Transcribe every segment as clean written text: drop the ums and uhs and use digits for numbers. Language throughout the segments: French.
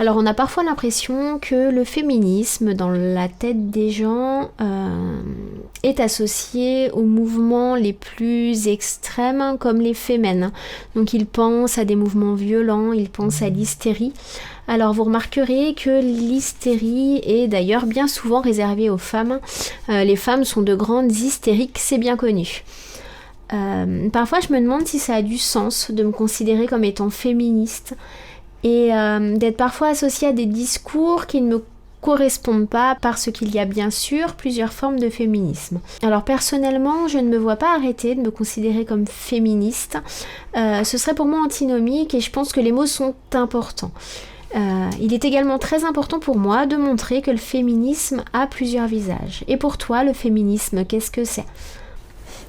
Alors on a parfois l'impression que le féminisme dans la tête des gens est associé aux mouvements les plus extrêmes comme les Femen. Donc ils pensent à des mouvements violents, ils pensent à l'hystérie. Alors vous remarquerez que l'hystérie est d'ailleurs bien souvent réservée aux femmes. Les femmes sont de grandes hystériques, c'est bien connu. Parfois je me demande si ça a du sens de me considérer comme étant féministe et d'être parfois associée à des discours qui ne me correspondent pas parce qu'il y a bien sûr plusieurs formes de féminisme. Alors personnellement, je ne me vois pas arrêter de me considérer comme féministe. Ce serait pour moi antinomique et je pense que les mots sont importants. Il est également très important pour moi de montrer que le féminisme a plusieurs visages. Et pour toi, le féminisme, qu'est-ce que c'est ?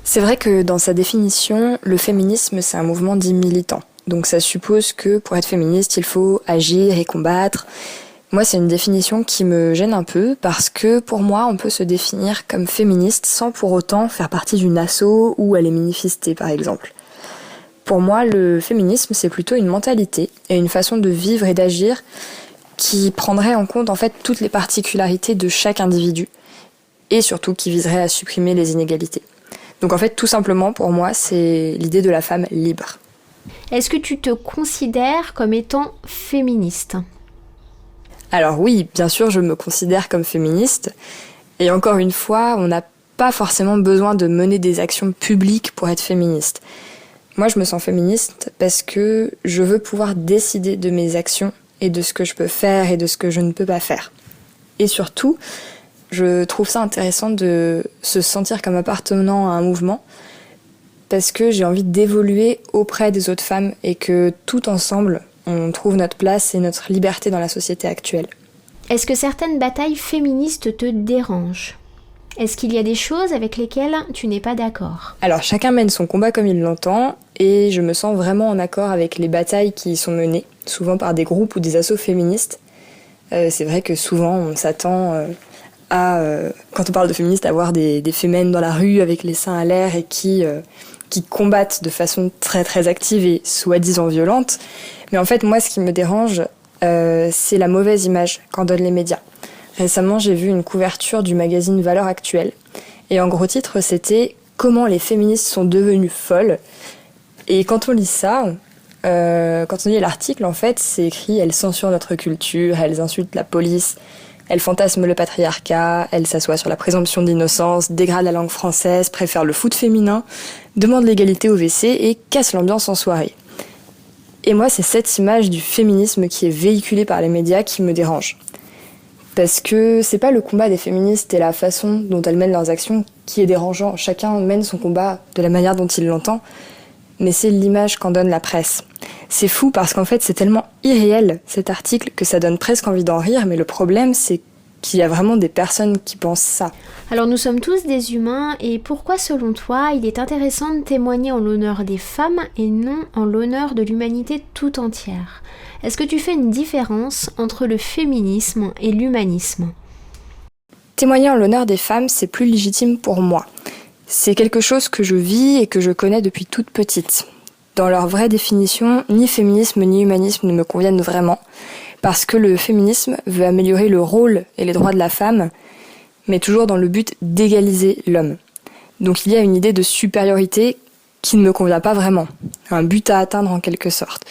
C'est vrai que dans sa définition, le féminisme, c'est un mouvement dit militant. Donc ça suppose que pour être féministe, il faut agir et combattre. Moi, c'est une définition qui me gêne un peu parce que pour moi, on peut se définir comme féministe sans pour autant faire partie d'une asso ou aller manifester, par exemple. Pour moi, le féminisme, c'est plutôt une mentalité et une façon de vivre et d'agir qui prendrait en compte en fait toutes les particularités de chaque individu et surtout qui viserait à supprimer les inégalités. Donc en fait, tout simplement, pour moi, c'est l'idée de la femme libre. Est-ce que tu te considères comme étant féministe ? Alors oui, bien sûr, je me considère comme féministe. Et encore une fois, on n'a pas forcément besoin de mener des actions publiques pour être féministe. Moi, je me sens féministe parce que je veux pouvoir décider de mes actions et de ce que je peux faire et de ce que je ne peux pas faire. Et surtout, je trouve ça intéressant de se sentir comme appartenant à un mouvement parce que j'ai envie d'évoluer auprès des autres femmes et que tout ensemble, on trouve notre place et notre liberté dans la société actuelle. Est-ce que certaines batailles féministes te dérangent ? Est-ce qu'il y a des choses avec lesquelles tu n'es pas d'accord ? Alors, chacun mène son combat comme il l'entend et je me sens vraiment en accord avec les batailles qui y sont menées, souvent par des groupes ou des assos féministes. C'est vrai que souvent, on s'attend quand on parle de féministes, à voir des femmes dans la rue avec les seins à l'air et qui combattent de façon très très active et soi-disant violente. Mais en fait, moi, ce qui me dérange, c'est la mauvaise image qu'en donnent les médias. Récemment, j'ai vu une couverture du magazine Valeurs Actuelles. Et en gros titre, c'était « Comment les féministes sont devenues folles ». Et quand on lit ça, quand on lit l'article, en fait, c'est écrit « Elles censurent notre culture, elles insultent la police ». Elle fantasme le patriarcat, elle s'assoit sur la présomption d'innocence, dégrade la langue française, préfère le foot féminin, demande l'égalité au WC et casse l'ambiance en soirée. Et moi, c'est cette image du féminisme qui est véhiculée par les médias qui me dérange. Parce que c'est pas le combat des féministes et la façon dont elles mènent leurs actions qui est dérangeant. Chacun mène son combat de la manière dont il l'entend, mais c'est l'image qu'en donne la presse. C'est fou parce qu'en fait c'est tellement irréel cet article que ça donne presque envie d'en rire, mais le problème c'est qu'il y a vraiment des personnes qui pensent ça. Alors nous sommes tous des humains et pourquoi selon toi il est intéressant de témoigner en l'honneur des femmes et non en l'honneur de l'humanité tout entière ? Est-ce que tu fais une différence entre le féminisme et l'humanisme ? Témoigner en l'honneur des femmes, c'est plus légitime pour moi. C'est quelque chose que je vis et que je connais depuis toute petite. Dans leur vraie définition, ni féminisme ni humanisme ne me conviennent vraiment, parce que le féminisme veut améliorer le rôle et les droits de la femme, mais toujours dans le but d'égaliser l'homme. Donc il y a une idée de supériorité qui ne me convient pas vraiment, un but à atteindre en quelque sorte.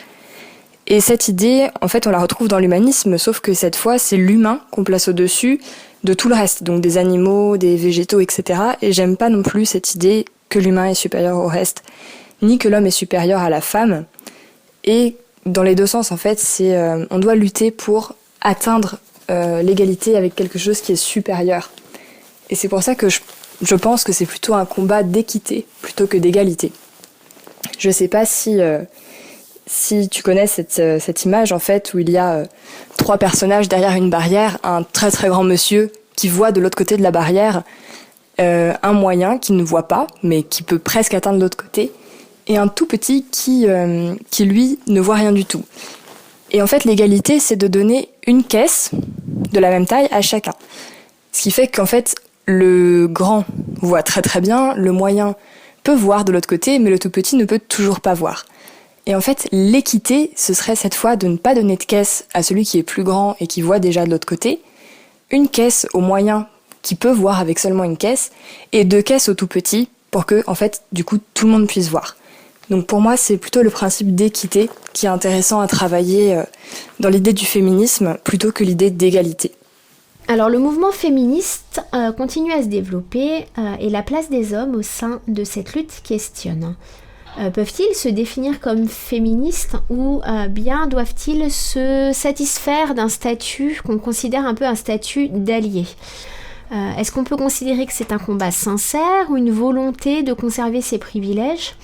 Et cette idée, en fait, on la retrouve dans l'humanisme, sauf que cette fois, c'est l'humain qu'on place au-dessus de tout le reste, donc des animaux, des végétaux, etc. Et j'aime pas non plus cette idée que l'humain est supérieur au reste, ni que l'homme est supérieur à la femme. Et dans les deux sens, en fait, on doit lutter pour atteindre l'égalité avec quelque chose qui est supérieur. Et c'est pour ça que je pense que c'est plutôt un combat d'équité plutôt que d'égalité. Je sais pas si tu connais cette image, en fait, où il y a 3 personnages derrière une barrière, un très très grand monsieur qui voit de l'autre côté de la barrière, un moyen qui ne voit pas, mais qui peut presque atteindre l'autre côté, et un tout petit qui lui, ne voit rien du tout. Et en fait, l'égalité, c'est de donner une caisse de la même taille à chacun. Ce qui fait qu'en fait, le grand voit très très bien, le moyen peut voir de l'autre côté, mais le tout petit ne peut toujours pas voir. Et en fait, l'équité, ce serait cette fois de ne pas donner de caisse à celui qui est plus grand et qui voit déjà de l'autre côté, une caisse au moyen qui peut voir avec seulement une caisse, et 2 caisses au tout petit pour que, en fait, du coup, tout le monde puisse voir. Donc pour moi, c'est plutôt le principe d'équité qui est intéressant à travailler dans l'idée du féminisme plutôt que l'idée d'égalité. Alors le mouvement féministe continue à se développer et la place des hommes au sein de cette lutte questionne. Peuvent-ils se définir comme féministes ou bien doivent-ils se satisfaire d'un statut qu'on considère un peu un statut d'allié ? Est-ce qu'on peut considérer que c'est un combat sincère ou une volonté de conserver ses privilèges ?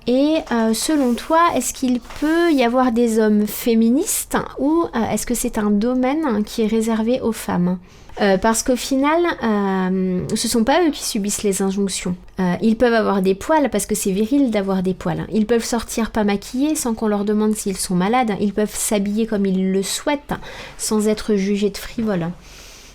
Et selon toi, est-ce qu'il peut y avoir des hommes féministes ou est-ce que c'est un domaine qui est réservé aux femmes ? Parce qu'au final, ce sont pas eux qui subissent les injonctions. Ils peuvent avoir des poils parce que c'est viril d'avoir des poils. Ils peuvent sortir pas maquillés sans qu'on leur demande s'ils sont malades. Ils peuvent s'habiller comme ils le souhaitent sans être jugés de frivoles.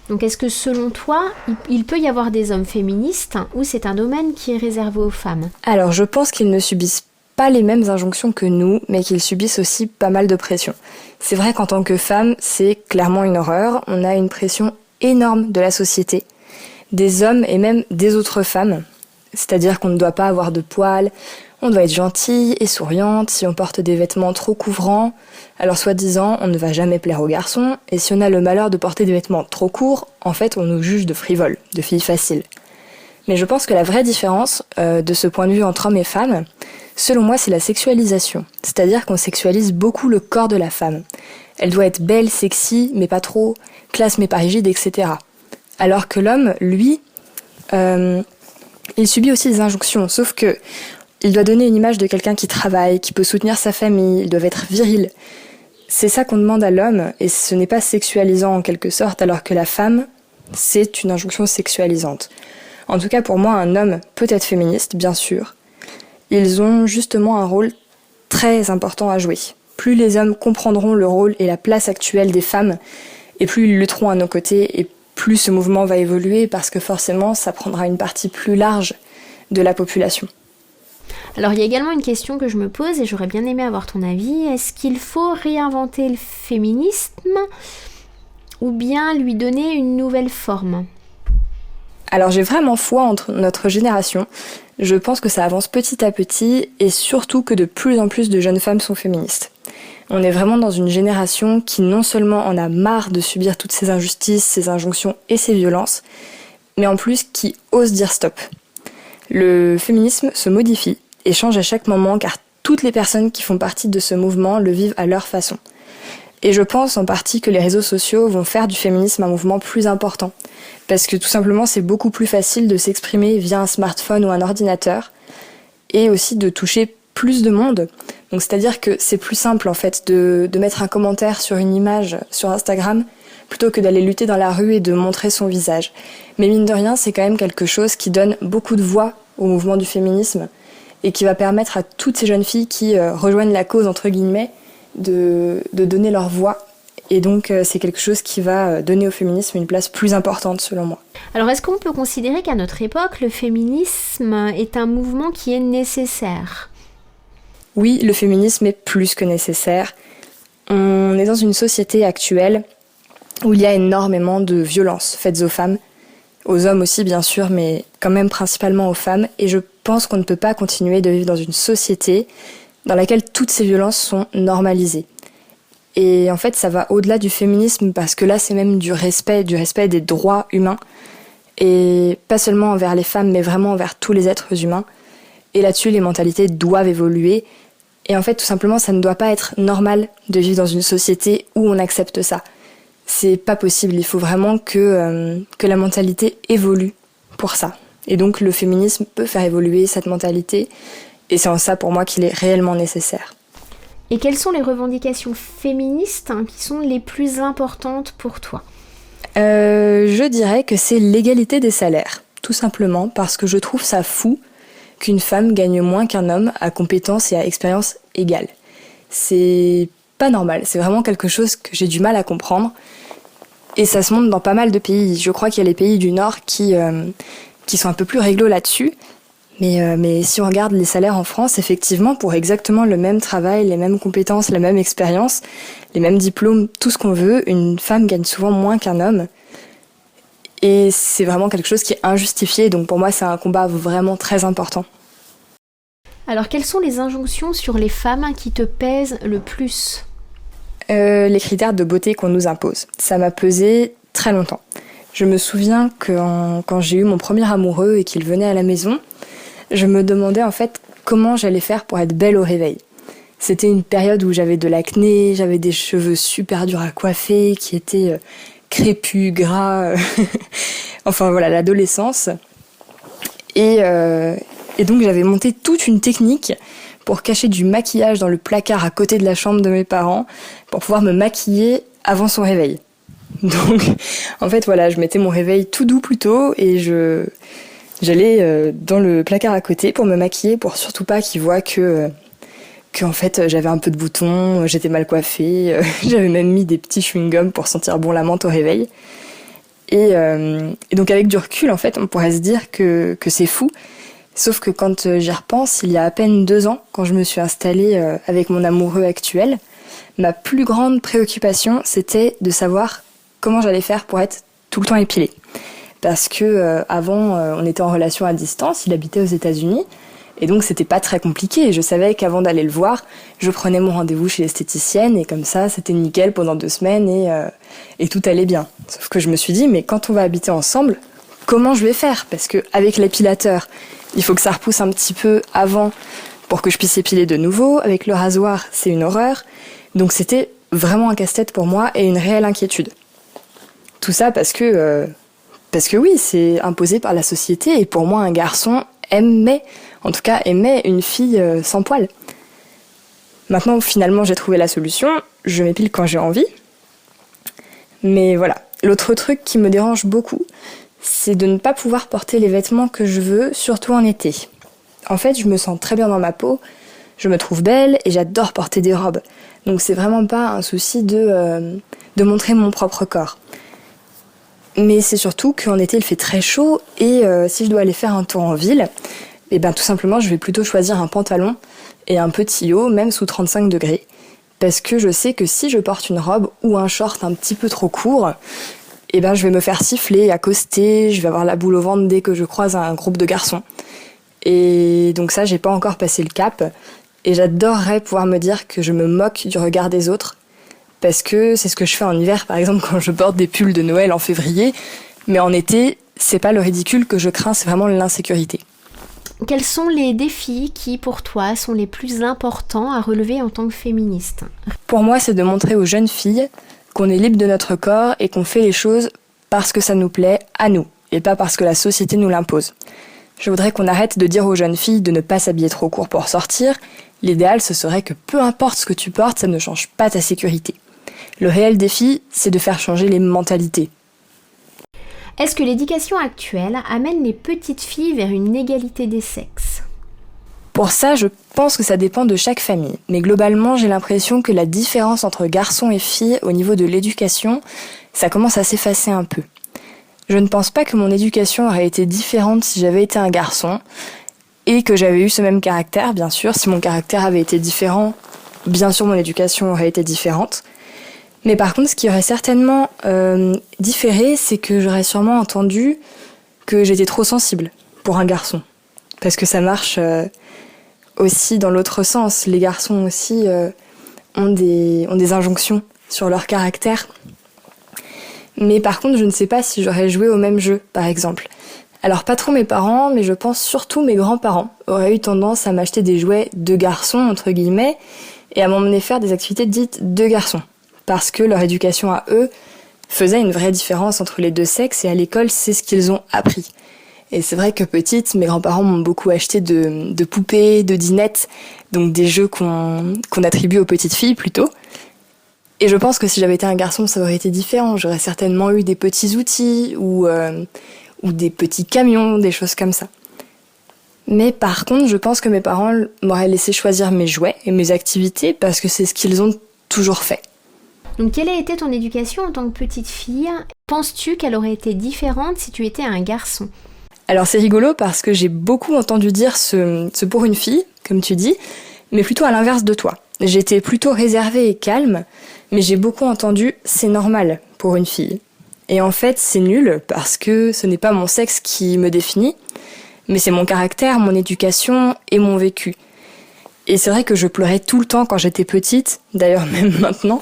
Donc est-ce que selon toi, il peut y avoir des hommes féministes ou c'est un domaine qui est réservé aux femmes ? Alors je pense qu'ils ne subissent pas les mêmes injonctions que nous, mais qu'ils subissent aussi pas mal de pression. C'est vrai qu'en tant que femme, c'est clairement une horreur. On a une pression énorme de la société, des hommes et même des autres femmes. C'est-à-dire qu'on ne doit pas avoir de poils, on doit être gentille et souriante, si on porte des vêtements trop couvrants, alors soi-disant on ne va jamais plaire aux garçons, et si on a le malheur de porter des vêtements trop courts, en fait on nous juge de frivoles, de filles faciles. Mais je pense que la vraie différence de ce point de vue entre hommes et femmes, selon moi c'est la sexualisation, c'est-à-dire qu'on sexualise beaucoup le corps de la femme. Elle doit être belle, sexy, mais pas trop, classe mais pas rigide, etc. Alors que l'homme, lui, il subit aussi des injonctions, sauf que il doit donner une image de quelqu'un qui travaille, qui peut soutenir sa famille, ils doivent être virils. C'est ça qu'on demande à l'homme, et ce n'est pas sexualisant en quelque sorte, alors que la femme, c'est une injonction sexualisante. En tout cas, pour moi, un homme peut être féministe, bien sûr. Ils ont justement un rôle très important à jouer. Plus les hommes comprendront le rôle et la place actuelle des femmes, et plus ils lutteront à nos côtés, et plus ce mouvement va évoluer, parce que forcément, ça prendra une partie plus large de la population. Alors il y a également une question que je me pose et j'aurais bien aimé avoir ton avis. Est-ce qu'il faut réinventer le féminisme ou bien lui donner une nouvelle forme ? Alors j'ai vraiment foi entre notre génération. Je pense que ça avance petit à petit et surtout que de plus en plus de jeunes femmes sont féministes. On est vraiment dans une génération qui non seulement en a marre de subir toutes ces injustices, ces injonctions et ces violences, mais en plus qui ose dire stop. Le féminisme se modifie et change à chaque moment car toutes les personnes qui font partie de ce mouvement le vivent à leur façon. Et je pense en partie que les réseaux sociaux vont faire du féminisme un mouvement plus important. Parce que tout simplement c'est beaucoup plus facile de s'exprimer via un smartphone ou un ordinateur et aussi de toucher plus de monde. Donc c'est-à-dire que c'est plus simple en fait de mettre un commentaire sur une image sur Instagram plutôt que d'aller lutter dans la rue et de montrer son visage. Mais mine de rien, c'est quand même quelque chose qui donne beaucoup de voix au mouvement du féminisme et qui va permettre à toutes ces jeunes filles qui rejoignent la cause, entre guillemets, de donner leur voix. Et donc, c'est quelque chose qui va donner au féminisme une place plus importante, selon moi. Alors, est-ce qu'on peut considérer qu'à notre époque, le féminisme est un mouvement qui est nécessaire ? Oui, le féminisme est plus que nécessaire. On est dans une société actuelle où il y a énormément de violences faites aux femmes, aux hommes aussi bien sûr, mais quand même principalement aux femmes. Et je pense qu'on ne peut pas continuer de vivre dans une société dans laquelle toutes ces violences sont normalisées. Et en fait, ça va au-delà du féminisme parce que là, c'est même du respect des droits humains. Et pas seulement envers les femmes, mais vraiment envers tous les êtres humains. Et là-dessus, les mentalités doivent évoluer. Et en fait, tout simplement, ça ne doit pas être normal de vivre dans une société où on accepte ça. C'est pas possible, il faut vraiment que la mentalité évolue pour ça. Et donc le féminisme peut faire évoluer cette mentalité, et c'est en ça pour moi qu'il est réellement nécessaire. Et quelles sont les revendications féministes qui sont les plus importantes pour toi ? Je dirais que c'est l'égalité des salaires, tout simplement parce que je trouve ça fou qu'une femme gagne moins qu'un homme à compétences et à expérience égales. C'est pas normal, c'est vraiment quelque chose que j'ai du mal à comprendre. Et ça se montre dans pas mal de pays. Je crois qu'il y a les pays du Nord qui sont un peu plus réglo là-dessus. Mais si on regarde les salaires en France, effectivement, pour exactement le même travail, les mêmes compétences, la même expérience, les mêmes diplômes, tout ce qu'on veut, une femme gagne souvent moins qu'un homme. Et c'est vraiment quelque chose qui est injustifié, donc pour moi c'est un combat vraiment très important. Alors quelles sont les injonctions sur les femmes qui te pèsent le plus ? Les critères de beauté qu'on nous impose. Ça m'a pesé très longtemps. Je me souviens que quand j'ai eu mon premier amoureux et qu'il venait à la maison, je me demandais en fait comment j'allais faire pour être belle au réveil. C'était une période où j'avais de l'acné, j'avais des cheveux super durs à coiffer, qui étaient crépus, gras, enfin voilà, l'adolescence. Et donc j'avais monté toute une technique pour cacher du maquillage dans le placard à côté de la chambre de mes parents, pour pouvoir me maquiller avant son réveil. Donc en fait voilà, je mettais mon réveil tout doux plus tôt et j'allais dans le placard à côté pour me maquiller, pour surtout pas qu'il voit que en fait j'avais un peu de boutons, j'étais mal coiffée, j'avais même mis des petits chewing-gums pour sentir bon la menthe au réveil. Et donc avec du recul en fait on pourrait se dire que c'est fou, sauf que quand j'y repense, il y a à peine 2 ans, quand je me suis installée avec mon amoureux actuel, ma plus grande préoccupation c'était de savoir comment j'allais faire pour être tout le temps épilée. Parce que avant on était en relation à distance, il habitait aux États-Unis. Et donc c'était pas très compliqué, je savais qu'avant d'aller le voir, je prenais mon rendez-vous chez l'esthéticienne et comme ça c'était nickel pendant 2 semaines et tout allait bien. Sauf que je me suis dit, mais quand on va habiter ensemble, comment je vais faire ? Parce que avec l'épilateur, il faut que ça repousse un petit peu avant pour que je puisse épiler de nouveau. Avec le rasoir, c'est une horreur. Donc c'était vraiment un casse-tête pour moi et une réelle inquiétude. Tout ça parce que oui, c'est imposé par la société et pour moi un garçon aimait une fille sans poils. Maintenant, finalement, j'ai trouvé la solution. Je m'épile quand j'ai envie. Mais voilà. L'autre truc qui me dérange beaucoup, c'est de ne pas pouvoir porter les vêtements que je veux, surtout en été. En fait, je me sens très bien dans ma peau, je me trouve belle et j'adore porter des robes. Donc c'est vraiment pas un souci de montrer mon propre corps. Mais c'est surtout qu'en été, il fait très chaud et si je dois aller faire un tour en ville, et ben tout simplement je vais plutôt choisir un pantalon et un petit haut, même sous 35 degrés, parce que je sais que si je porte une robe ou un short un petit peu trop court, et ben je vais me faire siffler, accoster, je vais avoir la boule au ventre dès que je croise un groupe de garçons. Et donc ça, j'ai pas encore passé le cap, et j'adorerais pouvoir me dire que je me moque du regard des autres, parce que c'est ce que je fais en hiver, par exemple quand je porte des pulls de Noël en février, mais en été, c'est pas le ridicule que je crains, c'est vraiment l'insécurité. Quels sont les défis qui, pour toi, sont les plus importants à relever en tant que féministe ? Pour moi, c'est de montrer aux jeunes filles qu'on est libre de notre corps et qu'on fait les choses parce que ça nous plaît à nous, et pas parce que la société nous l'impose. Je voudrais qu'on arrête de dire aux jeunes filles de ne pas s'habiller trop court pour sortir. L'idéal, ce serait que peu importe ce que tu portes, ça ne change pas ta sécurité. Le réel défi, c'est de faire changer les mentalités. Est-ce que l'éducation actuelle amène les petites filles vers une égalité des sexes ? Pour ça, je pense que ça dépend de chaque famille. Mais globalement, j'ai l'impression que la différence entre garçons et filles au niveau de l'éducation, ça commence à s'effacer un peu. Je ne pense pas que mon éducation aurait été différente si j'avais été un garçon et que j'avais eu ce même caractère, bien sûr. Si mon caractère avait été différent, bien sûr mon éducation aurait été différente. Mais par contre, ce qui aurait certainement différé, c'est que j'aurais sûrement entendu que j'étais trop sensible pour un garçon. Parce que ça marche aussi dans l'autre sens. Les garçons aussi ont des injonctions sur leur caractère. Mais par contre, je ne sais pas si j'aurais joué au même jeu, par exemple. Alors pas trop mes parents, mais je pense surtout mes grands-parents auraient eu tendance à m'acheter des jouets de garçons, entre guillemets, et à m'emmener faire des activités dites de garçons. Parce que leur éducation à eux faisait une vraie différence entre les deux sexes et à l'école, c'est ce qu'ils ont appris. Et c'est vrai que petite, mes grands-parents m'ont beaucoup acheté de poupées, de dinettes, donc des jeux qu'on attribue aux petites filles plutôt. Et je pense que si j'avais été un garçon, ça aurait été différent. J'aurais certainement eu des petits outils ou des petits camions, des choses comme ça. Mais par contre, je pense que mes parents m'auraient laissé choisir mes jouets et mes activités parce que c'est ce qu'ils ont toujours fait. Donc, quelle a été ton éducation en tant que petite fille ? Penses-tu qu'elle aurait été différente si tu étais un garçon ? Alors c'est rigolo parce que j'ai beaucoup entendu dire ce pour une fille, comme tu dis, mais plutôt à l'inverse de toi. J'étais plutôt réservée et calme, mais j'ai beaucoup entendu c'est normal pour une fille. Et en fait c'est nul parce que ce n'est pas mon sexe qui me définit, mais c'est mon caractère, mon éducation et mon vécu. Et c'est vrai que je pleurais tout le temps quand j'étais petite, d'ailleurs même maintenant,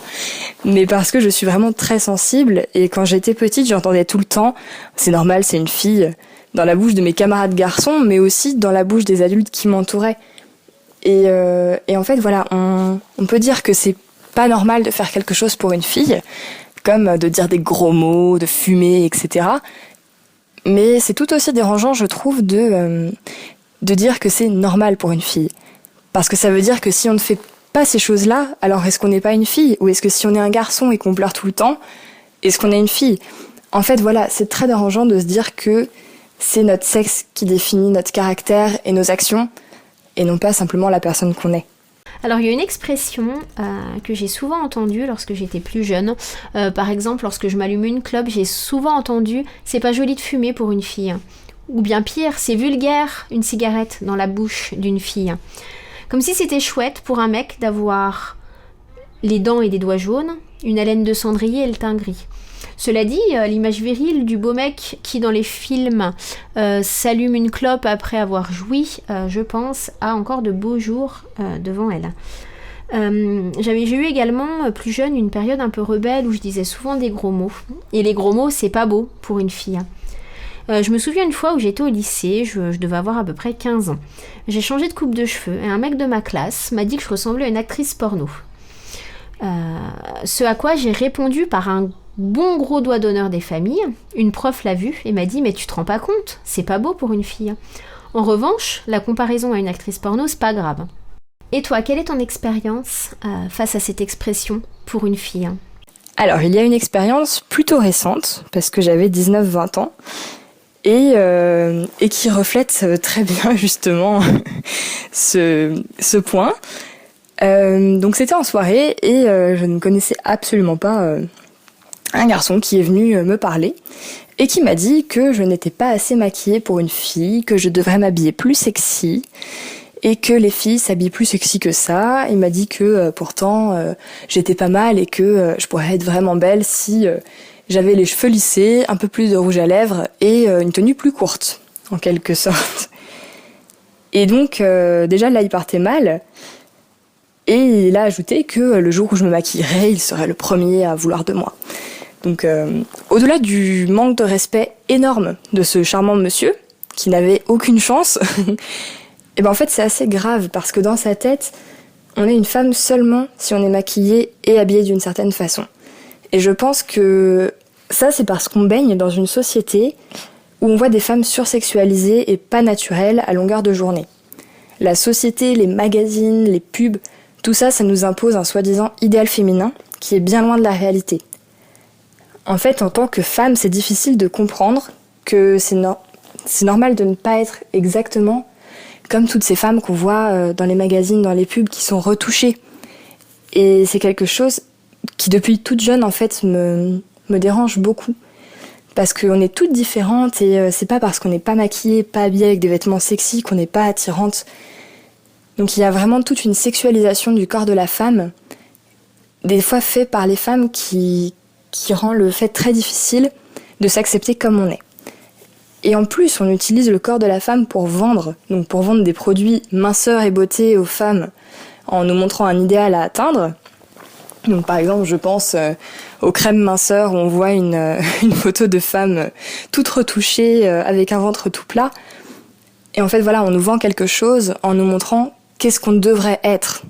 mais parce que je suis vraiment très sensible, et quand j'étais petite, j'entendais tout le temps « c'est normal, c'est une fille », dans la bouche de mes camarades garçons, mais aussi dans la bouche des adultes qui m'entouraient. Et en fait, voilà, on peut dire que c'est pas normal de faire quelque chose pour une fille, comme de dire des gros mots, de fumer, etc. Mais c'est tout aussi dérangeant, je trouve, de dire que c'est normal pour une fille. Parce que ça veut dire que si on ne fait pas ces choses-là, alors est-ce qu'on n'est pas une fille ? Ou est-ce que si on est un garçon et qu'on pleure tout le temps, est-ce qu'on est une fille ? En fait, voilà, c'est très dérangeant de se dire que c'est notre sexe qui définit notre caractère et nos actions, et non pas simplement la personne qu'on est. Alors il y a une expression que j'ai souvent entendue lorsque j'étais plus jeune. Par exemple, lorsque je m'allume une clope, j'ai souvent entendu « c'est pas joli de fumer pour une fille ». Ou bien pire, c'est vulgaire une cigarette dans la bouche d'une fille. Comme si c'était chouette pour un mec d'avoir les dents et des doigts jaunes, une haleine de cendrier et le teint gris. Cela dit, l'image virile du beau mec qui dans les films s'allume une clope après avoir joui, je pense, a encore de beaux jours devant elle. J'ai eu également, plus jeune, une période un peu rebelle où je disais souvent des gros mots. Et les gros mots, c'est pas beau pour une fille. Je me souviens une fois où j'étais au lycée, je devais avoir à peu près 15 ans. J'ai changé de coupe de cheveux et un mec de ma classe m'a dit que je ressemblais à une actrice porno. Ce à quoi j'ai répondu par un bon gros doigt d'honneur des familles. Une prof l'a vu et m'a dit « mais tu te rends pas compte, c'est pas beau pour une fille ». En revanche, la comparaison à une actrice porno, c'est pas grave. Et toi, quelle est ton expérience face à cette expression pour une fille ? Alors, il y a une expérience plutôt récente, parce que j'avais 19-20 ans, et qui reflète très bien justement ce point. Donc c'était en soirée et je ne connaissais absolument pas un garçon qui est venu me parler et qui m'a dit que je n'étais pas assez maquillée pour une fille, que je devrais m'habiller plus sexy et que les filles s'habillent plus sexy que ça. Il m'a dit que pourtant j'étais pas mal et que je pourrais être vraiment belle si j'avais les cheveux lissés, un peu plus de rouge à lèvres et une tenue plus courte, en quelque sorte. Et donc déjà là il partait mal. Et il a ajouté que le jour où je me maquillerais, il serait le premier à vouloir de moi. Donc, au-delà du manque de respect énorme de ce charmant monsieur, qui n'avait aucune chance, et ben en fait c'est assez grave, parce que dans sa tête, on est une femme seulement si on est maquillée et habillée d'une certaine façon. Et je pense que ça, c'est parce qu'on baigne dans une société où on voit des femmes sursexualisées et pas naturelles à longueur de journée. La société, les magazines, les pubs, tout ça, ça nous impose un soi-disant idéal féminin qui est bien loin de la réalité. En fait, en tant que femme, c'est difficile de comprendre que c'est normal de ne pas être exactement comme toutes ces femmes qu'on voit dans les magazines, dans les pubs, qui sont retouchées. Et c'est quelque chose qui, depuis toute jeune, en fait, me dérange beaucoup. Parce qu'on est toutes différentes et c'est pas parce qu'on n'est pas maquillée, pas habillée avec des vêtements sexy qu'on n'est pas attirante. Donc il y a vraiment toute une sexualisation du corps de la femme, des fois fait par les femmes qui rend le fait très difficile de s'accepter comme on est. Et en plus, on utilise le corps de la femme pour vendre, donc pour vendre des produits minceur et beauté aux femmes en nous montrant un idéal à atteindre. Donc par exemple, je pense aux crèmes minceur où on voit une photo de femme toute retouchée avec un ventre tout plat. Et en fait, voilà, on nous vend quelque chose en nous montrant qu'est-ce qu'on devrait être.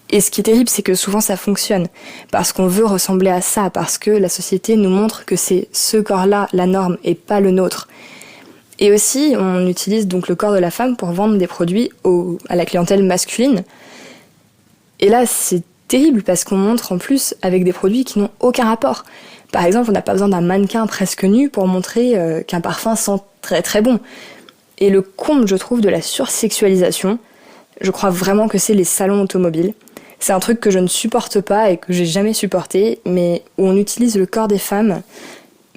Et ce qui est terrible, c'est que souvent ça fonctionne, parce qu'on veut ressembler à ça, parce que la société nous montre que c'est ce corps-là la norme et pas le nôtre. Et aussi, on utilise donc le corps de la femme pour vendre des produits à la clientèle masculine. Et là, c'est terrible, parce qu'on montre en plus avec des produits qui n'ont aucun rapport. Par exemple, on n'a pas besoin d'un mannequin presque nu pour montrer qu'un parfum sent très très bon. Et le comble, je trouve, de la sursexualisation, je crois vraiment que c'est les salons automobiles. C'est un truc que je ne supporte pas et que j'ai jamais supporté, mais où on utilise le corps des femmes,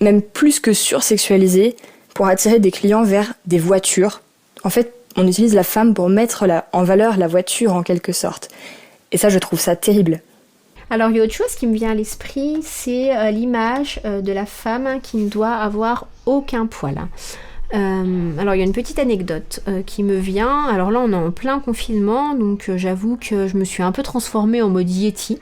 même plus que sursexualisé, pour attirer des clients vers des voitures. En fait, on utilise la femme pour mettre en valeur la voiture en quelque sorte. Et ça, je trouve ça terrible. Alors il y a autre chose qui me vient à l'esprit, c'est l'image de la femme qui ne doit avoir aucun poil. Alors il y a une petite anecdote qui me vient. Alors là on est en plein confinement, donc j'avoue que je me suis un peu transformée en mode Yeti.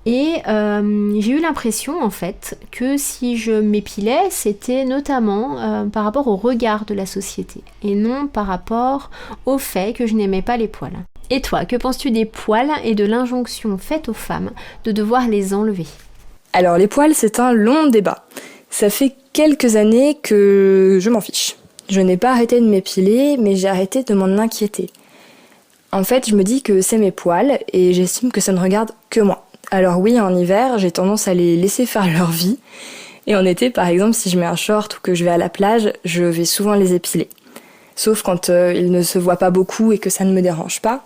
Et j'ai eu l'impression en fait que si je m'épilais, c'était notamment par rapport au regard de la société et non par rapport au fait que je n'aimais pas les poils. Et toi, que penses-tu des poils et de l'injonction faite aux femmes de devoir les enlever ? Alors les poils, c'est un long débat. Ça fait quelques années que je m'en fiche. Je n'ai pas arrêté de m'épiler, mais j'ai arrêté de m'en inquiéter. En fait, je me dis que c'est mes poils et j'estime que ça ne regarde que moi. Alors oui, en hiver, j'ai tendance à les laisser faire leur vie. Et en été, par exemple, si je mets un short ou que je vais à la plage, je vais souvent les épiler. Sauf quand ils ne se voient pas beaucoup et que ça ne me dérange pas.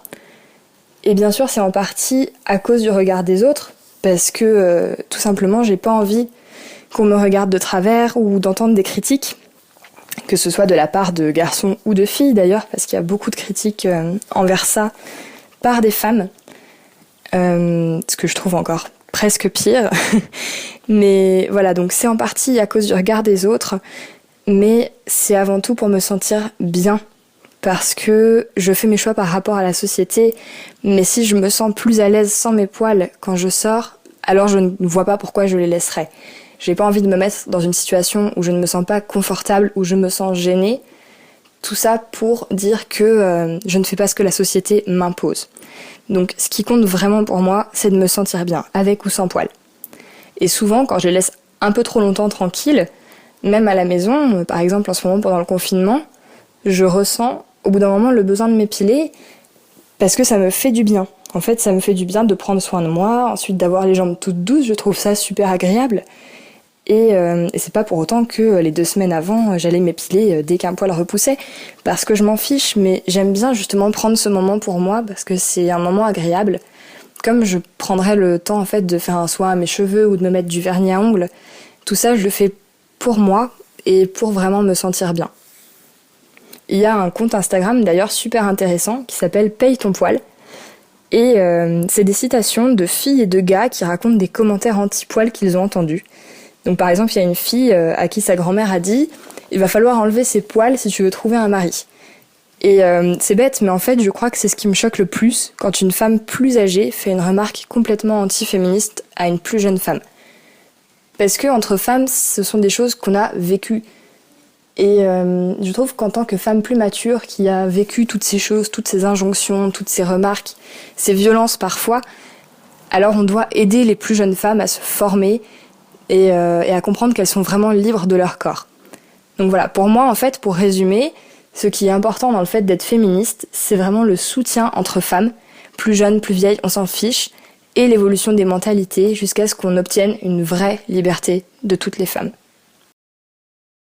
Et bien sûr, c'est en partie à cause du regard des autres, parce que tout simplement, j'ai pas envie qu'on me regarde de travers ou d'entendre des critiques, que ce soit de la part de garçons ou de filles d'ailleurs, parce qu'il y a beaucoup de critiques envers ça par des femmes, ce que je trouve encore presque pire. Mais voilà, donc c'est en partie à cause du regard des autres, mais c'est avant tout pour me sentir bien, parce que je fais mes choix par rapport à la société, mais si je me sens plus à l'aise sans mes poils quand je sors, alors je ne vois pas pourquoi je les laisserais. J'ai pas envie de me mettre dans une situation où je ne me sens pas confortable, où je me sens gênée. Tout ça pour dire que je ne fais pas ce que la société m'impose. Donc ce qui compte vraiment pour moi, c'est de me sentir bien, avec ou sans poils. Et souvent, quand je les laisse un peu trop longtemps tranquilles, même à la maison, par exemple en ce moment pendant le confinement, je ressens au bout d'un moment le besoin de m'épiler parce que ça me fait du bien. En fait, ça me fait du bien de prendre soin de moi, ensuite d'avoir les jambes toutes douces, je trouve ça super agréable. Et c'est pas pour autant que les 2 semaines avant, j'allais m'épiler dès qu'un poil repoussait, parce que je m'en fiche, mais j'aime bien justement prendre ce moment pour moi, parce que c'est un moment agréable. Comme je prendrais le temps en fait de faire un soin à mes cheveux ou de me mettre du vernis à ongles, tout ça je le fais pour moi et pour vraiment me sentir bien. Il y a un compte Instagram d'ailleurs super intéressant qui s'appelle Paye ton poil. Et c'est des citations de filles et de gars qui racontent des commentaires anti-poil qu'ils ont entendus. Donc par exemple, il y a une fille à qui sa grand-mère a dit « Il va falloir enlever ses poils si tu veux trouver un mari ». Et c'est bête, mais en fait, je crois que c'est ce qui me choque le plus quand une femme plus âgée fait une remarque complètement anti-féministe à une plus jeune femme. Parce que entre femmes, ce sont des choses qu'on a vécues. Et je trouve qu'en tant que femme plus mature, qui a vécu toutes ces choses, toutes ces injonctions, toutes ces remarques, ces violences parfois, alors on doit aider les plus jeunes femmes à se former et à comprendre qu'elles sont vraiment libres de leur corps. Donc voilà, pour moi, en fait, pour résumer, ce qui est important dans le fait d'être féministe, c'est vraiment le soutien entre femmes, plus jeunes, plus vieilles, on s'en fiche, et l'évolution des mentalités jusqu'à ce qu'on obtienne une vraie liberté de toutes les femmes.